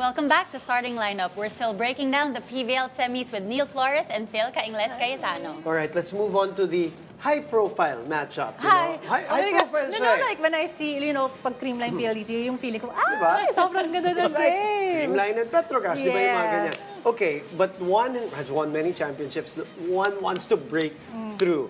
Welcome back to Starting Lineup. We're still breaking down the PVL semis with Neil Flores and Phil Cainglet Cayetano. All right, let's move on to the high-profile matchup. Hi. High-profile siya. Like when I see, pag Creamline PLDT, yung feeling ko, Diba? sobrang ganda ng It's like game. Creamline and Petrogas, di ba yung mga Yes. ganyan? Okay, but one has won many championships. One wants to break through.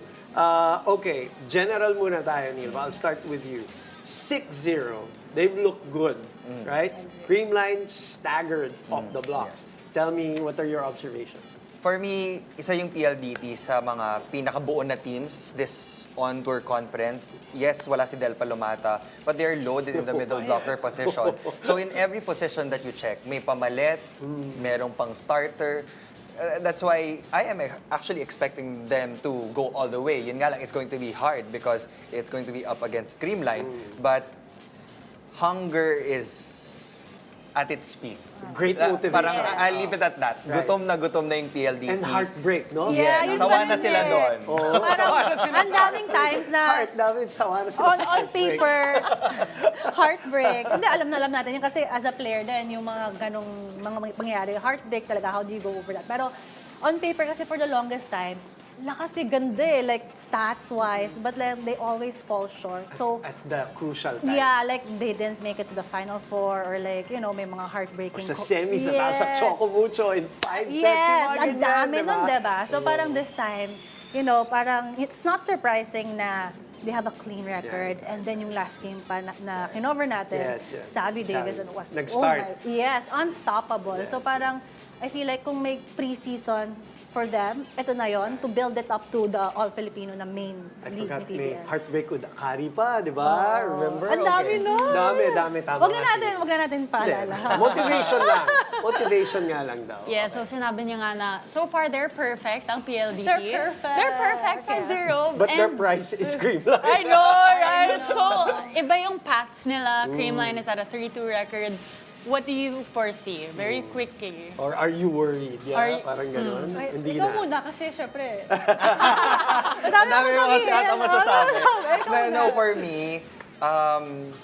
Okay, general muna tayo, Neil. I'll start with you. 6-0. They've looked good, right? Creamline staggered off the blocks. Tell me, what are your observations? For me, isa yung PLDT sa mga pinakabuo na teams this on-tour conference. Yes, wala si Del Palomata, but they're loaded in the middle blocker position. So in every position that you check, may pamalit, merong pang starter. That's why I am actually expecting them to go all the way. Yun nga lang, it's going to be hard because it's going to be up against Creamline. But hunger is at its peak. Great motivation. Parang I'll leave it at that. Right. Gutom na PLDT. And heartbreak, no? Yeah, yun Sawa pa na rin sila eh. doon. Parang, ang daming times na Heart, dami, sawa na sila sa on heartbreak. paper, heartbreak. Hindi, alam na alam natin yan kasi as a player din, yung mga ganong mga pangyayari, heartbreak talaga, how do you go over that? Pero on paper kasi for the longest time, kasi ganda eh, like stats-wise, but like, they always fall short. So, At the crucial time. yeah, like they didn't make it to the Final Four or like, may mga heartbreaking... Sa semis, nataas sa Choco Mucho in 5 sets. Yes, yung mga ang dami ganyan, nun, diba? diba? So parang this time, parang it's not surprising na they have a clean record. And then yung last game pa na kinover natin, Yes, yes. Savvy Davis was Nag-start. yes, unstoppable. Yes, So parang I feel like kung may preseason for them, ito na yon to build it up to the All-Filipino na main I league forgot, ni may PBL. heartbreak with Akari pa, di ba? Remember? Ang dami Okay. nun! Dami, tama Wag na natin Hindi. paalala. Motivation lang. Motivation nga lang daw. Yeah, so sinabi niya nga na, so far they're perfect ang PLDT. They're perfect. They're perfect, 5-0. But their And- price is Creamline. I know, right? So, iba yung paths nila. Creamline is at a 3-2 record. What do you foresee? Very quickly. Or are you worried? Yeah, Are you- parang gano'n. Ay, Hindi ikaw na. muna kasi syempre. Ang dami mo kasi ata masasabi. Ikaw No, for me,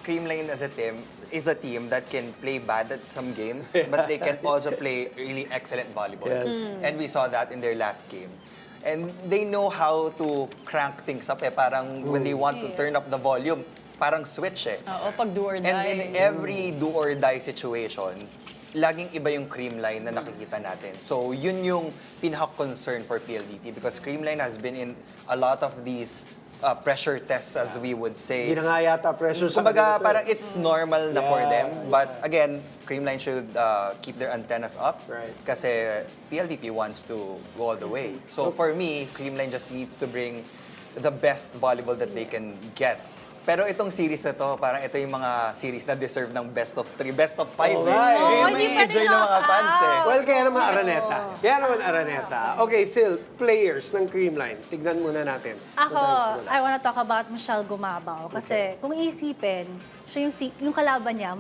Creamline as a team is a team that can play bad at some games, but they can also play really excellent volleyball. Yes. And we saw that in their last game. And they know how to crank things up. Parang when they want to turn up the volume, parang switch eh. Oo, pag do or die. And in every do or die situation, laging iba yung Creamline na nakikita natin. So yun yung pinaka-concern for PLDT because Creamline has been in a lot of these pressure tests, as we would say. Hindi na nga yata pressure sa kanila Kumbaga, to. parang it's normal na for Yeah. them. But again, Creamline should keep their antennas up. Right. Kasi PLDT wants to go all the way. So for me, Creamline just needs to bring the best volleyball that they can get. Pero itong series na to, parang ito yung mga series na deserve ng best of 3, best of 5. Alright. Eh, hindi may enjoy ng mga fans eh. Well, kaya naman Araneta. Kaya naman Araneta. Okay, Phil, players ng Creamline. Tignan muna natin. Ako, Muna. I wanna talk about Michelle Gumabaw. Kasi kung iisipin, siya yung kalaban niya,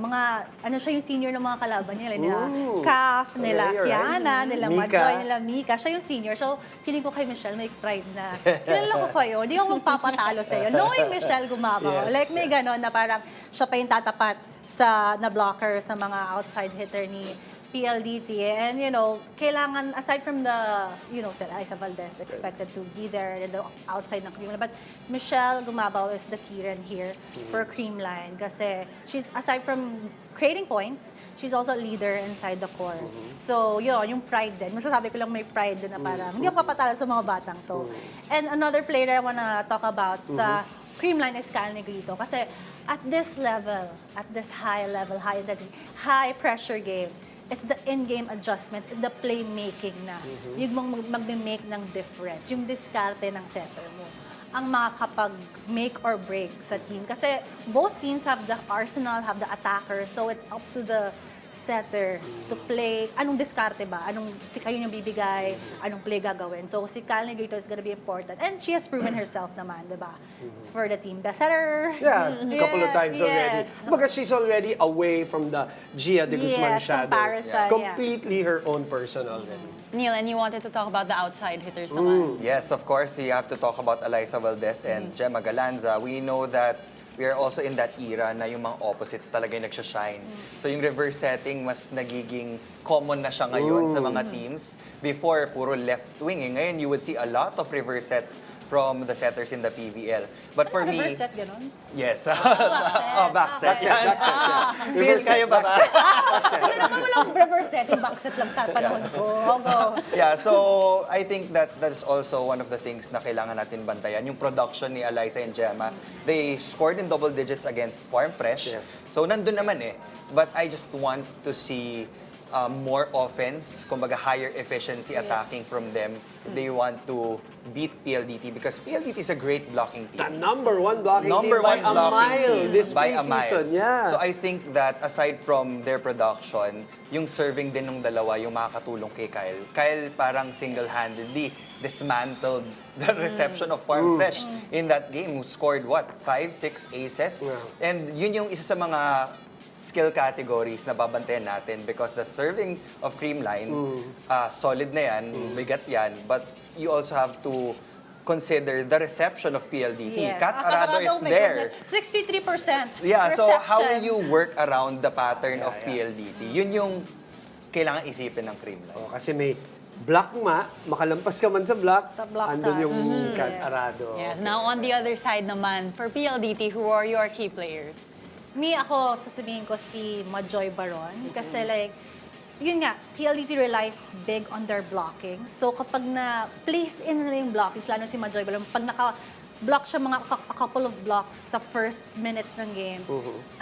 siya yung senior ng mga kalaban niya. Nila Kaf, nila Okay, alright. Kiana, nila Mika. Majoy, nila Mika. Siya yung senior. So, feeling ko kay Michelle may pride na, kilala ko kayo, hindi ako magpapatalo sa'yo. Knowing Michelle Gumabaw, Yes. like may ganon na parang siya pa yung tatapat na blocker sa mga outside hitter ni PLDT. And, kailangan, aside from the, sila Isa Valdez expected to be there in the outside ng Creamline. But Michelle Gumabaw is the key rin here for Creamline. Kasi she's, aside from creating points, she's also a leader inside the court. So, yung pride din. Masasabi ko lang may pride din na parang, hindi ako papatalo sa mga batang to. And another player I wanna talk about sa Creamline is Cal Negrito. Kasi at this level, at this high level, high intensity, high pressure game, it's the in-game adjustments, it's the playmaking na. Yung mag-make ng difference, yung diskarte ng setter mo ang makakapag-make or break sa team. Kasi both teams have the arsenal, have the attacker, so it's up to the setter to play. Anong diskarte ba? Si kayo yung bibigay? Anong play gagawin? So si Cal Negrito is gonna be important. And she has proven herself naman, di ba? For the team. Best setter. Yeah, a couple of times already. Yes. Because she's already away from the Gia de Guzman Yes, shadow. comparison, It's yeah. completely her own person already. Neil, and you wanted to talk about the outside hitters naman. Yes, of course, you have to talk about Eliza Valdez and Gemma Galanza. We know that we are also in that era na yung mga opposites talaga yung nagsashine. So yung reverse setting, mas nagiging common na siya ngayon sa mga teams. Before, puro left wing. Ngayon, you would see a lot of reverse sets from the setters in the PVL. But for me... Reverse set, gano'n? Yes. Back back set. set. Yan. Feel Reverse kayo set, ba back ba? set. Kasi naman walang reverse set, yung back set lang sa panahon ko. Go. Yeah, so I think that is also one of the things na kailangan natin bantayan. Yung production ni Eliza and Gemma, they scored in double digits against Farm Fresh. Yes. So nandun naman eh. But I just want to see more offense, kumbaga higher efficiency attacking from them. They want to beat PLDT because PLDT is a great blocking The team. number one blocking Number team by one a blocking mile team this by a mile. preseason. Yeah. So I think that aside from their production, yung serving din ng dalawa yung makakatulong kay Kyle. Kyle parang single-handedly dismantled the reception of Farm Fresh in that game, who scored what? 5, 6 aces? Yeah. And yun yung isa sa mga skill categories na babantayan natin because the serving of Creamline, solid na yan, bigat yan, but you also have to consider the reception of PLDT. Yes. Kat Arado is oh my there. goodness. 63% Yeah, so how will reception. you work around the pattern of Yeah. PLDT? Yun yung kailangan isipin ng Creamline. Oh, kasi may block makalampas ka man sa block, The block andun side. yung Kat Yes. Arado. Yes. Now, on the other side naman, for PLDT, who are your key players? Ako, sasabihin ko si Majoy Baron. Kasi like, yun nga, PLDT relies big on their blocking. So kapag na-place in nila yung blockings, lalo si Majoy Baron, pag naka-block siya mga a couple of blocks sa first minutes ng game,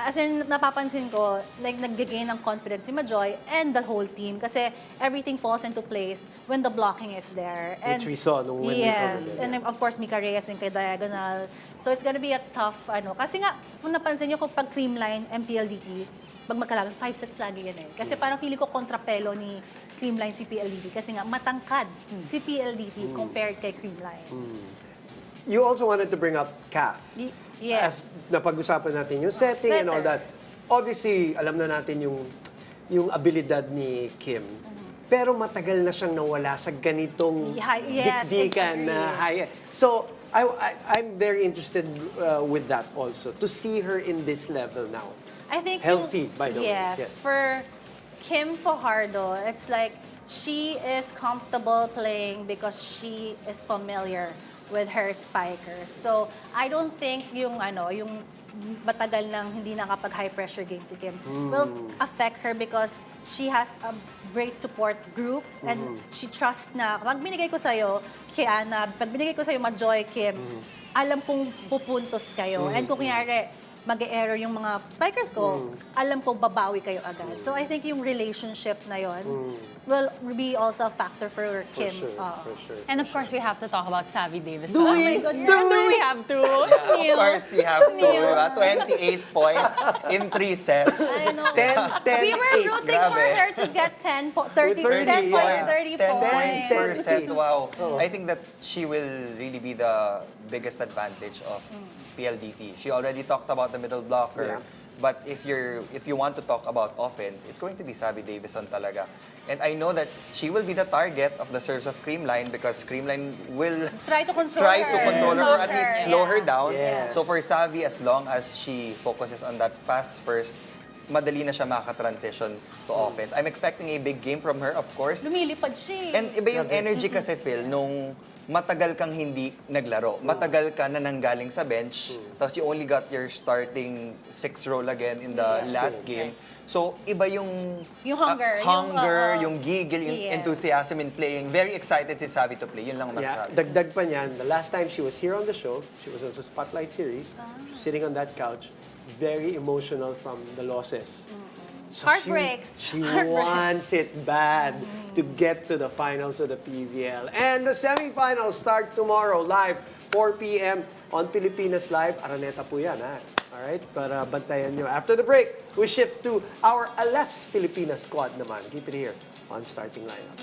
as in, napapansin ko, like, nag-gain ng confidence si Majoy and the whole team. Kasi everything falls into place when the blocking is there. Which we saw nung when we covered Yes, it. and then, of course, Mika Reyes yung kay Diagonal. So it's gonna be a tough, kasi nga, kung napansin nyo, kung pag Creamline and PLDT, pag magkalaban, 5 sets lagi yan eh. Kasi parang feeling ko kontrapelo ni Creamline si PLDT. Kasi nga, matangkad si PLDT compared kay Creamline. You also wanted to bring up CAF. Yes. As napag-usapan natin yung setting and all Setter. that. Obviously, alam na natin yung abilidad ni Kim. Pero matagal na siyang nawala sa ganitong Yes, dikdikan na high. So, I'm very interested with that also, to see her in this level now. I think Healthy, by the way. yes, Yes. for Kim Fajardo, it's like she is comfortable playing because she is familiar with her spikers. So, I don't think yung matagal nang hindi nakapag high pressure game si Kim will affect her because she has a great support group and she trusts na pag binigay ko sa'yo, kay Ana, pag binigay ko sa'yo Majoy, Kim, alam kong pupuntos kayo. And kung kunyari, mag-error yung mga spikers ko, alam ko babawi kayo agad. So I think yung relationship na yon will be also a factor for Kim. For sure. And of course, we have to talk about Savvy Davis. Do Oh we? my goodness. Do We have to. Of Neil. course, we have to. Neil. Diba? 28 points in 3 sets. I know. 10, We were 8. rooting for Grabe. her to get 10 30, 10 points, yeah. 30 10 points. points per 10. set. Wow. I think that she will really be the biggest advantage of PLDT. She already talked about the middle blocker. Yeah. But if you want to talk about offense, it's going to be Savvy Davison talaga. And I know that she will be the target of the serves of Creamline because Creamline will Try to control try her. to control her or at Stop least her, slow yeah. her down. Yes. So for Savvy, as long as she focuses on that pass first, madali na siya makaka-transition to offense. I'm expecting a big game from her, of course. Lumilipad siya. And iba yung energy kasi, Phil, nung matagal kang hindi naglaro. Matagal ka na nanggaling sa bench, tapos you only got your starting 6 role again in the last game. So, iba yung Hunger. yung gigil, yung Yes. enthusiasm in playing. Very excited si Savvy to play. Yun lang Yeah, masasabi. dagdag pa niyan, the last time she was here on the show, she was on the Spotlight series, she was sitting on that couch, very emotional from the losses. So Heartbreaks. She wants it bad to get to the finals of the PVL. And the semifinals start tomorrow, live, 4 p.m. on Pilipinas Live. Araneta po yan, ha? Alright, para bantayan nyo. After the break, we shift to our Alas Pilipinas squad naman. Keep it here on Starting Lineup.